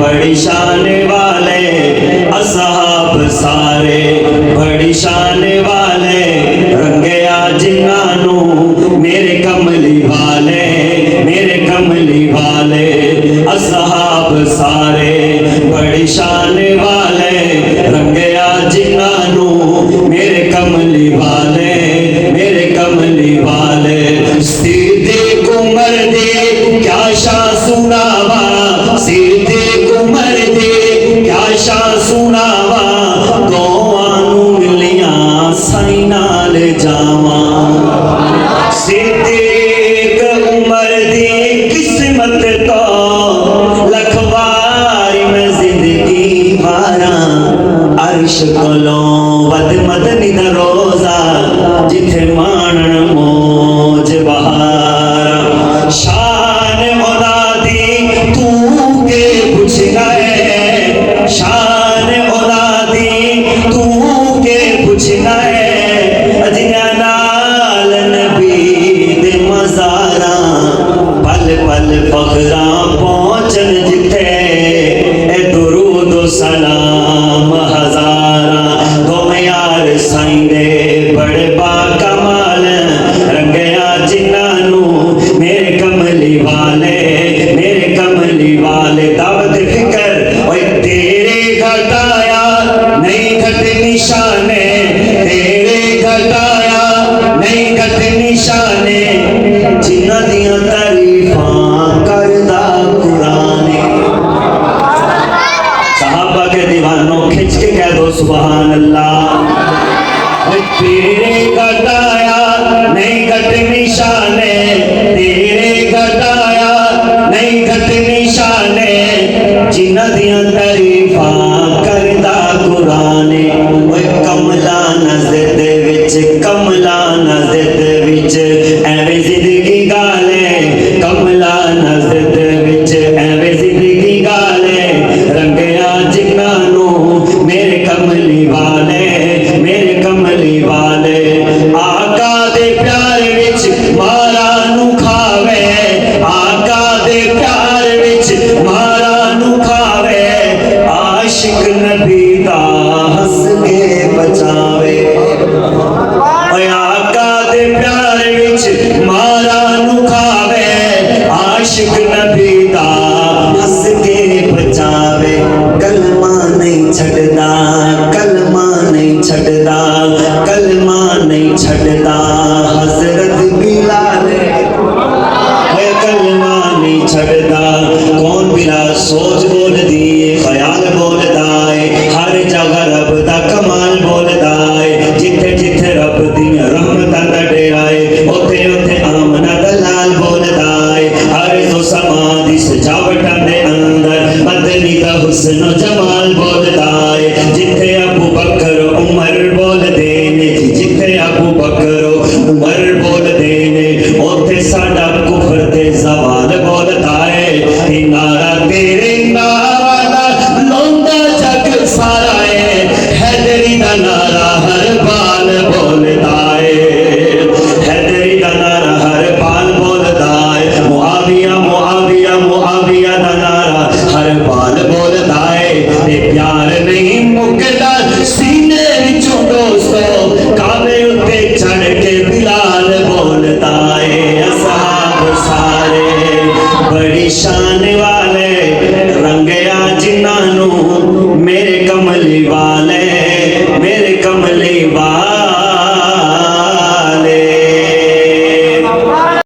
بڑی شان والے اصحاب سارے بڑی شان والے رنگیا جنانو میرے کملی والے اصحاب سارے بڑی شان والے رنگیا جنانو میرے کملی والے صدیق عمر دے کیا شاہ سناوا صدیق عمر دے کیا شاہ سناوا دوانو ملیاں سائیں نال جاواں صدیق عمر دی قسمت تو لکھواری میں زندگی ماراں عرش کولوں ود مدنی دا روزہ جتھے مانن موج بہاراں شان اونا دی تو کے پوچھنا ہے شان اونا دی تو کے پوچھنا ہے اجیاں نال نبی دے مزاراں پل پل فخراں پہنچن جتھے اے درود و سلام ہزاراں تو یار سائیں دے بڑے با کمال رنگیا جنانو میرے کملی والے دعوت فکر اوے تیرے گھٹایا نہیں گھٹ نشانے تیرے گھٹایا نہیں گھٹ نشانے جنہ دیاں تعریفاں کردا قرآن صحابہ کے دیوانوں کھچ کے کہہ دو سبحان اللہ تیرے گھٹایا نہیں گھٹ نشانے تیرے گھٹایا نہیں گھٹ نشانے جنہ دیاں تعریفاں کردا قرآن اوے کملا نظر دے وچ ایویں زندگی گالے کملا نظر دے وچ ایویں زندگی گالے رنگیا جنانو میرے کملی والے آقا دے پیار وچ مارا نو کھاوے آقا دے پیار وچ مارا نو کھاوے عاشق نبی دا ہنس کے بچاوے اے آقا دے پیار وچ مارا نو کھاوے عاشق نبی دا ہنس کے بچاوے کلمہ نہیں چھڑدا حضرت بلال کلمہ نہیں چھڑدا کون بلا سوچ بول دی خیال بولدا ہے ہر جگہ رب دا کمال بولدا ہے جتھے جتھے رب دی رحمتاں دا ڈیرا ہے اوتھے اوتھے آمنہ دا لال بولدا ہے ہر تو سما دی سجاوٹاں دے اندر مدنی دا حسن و جمال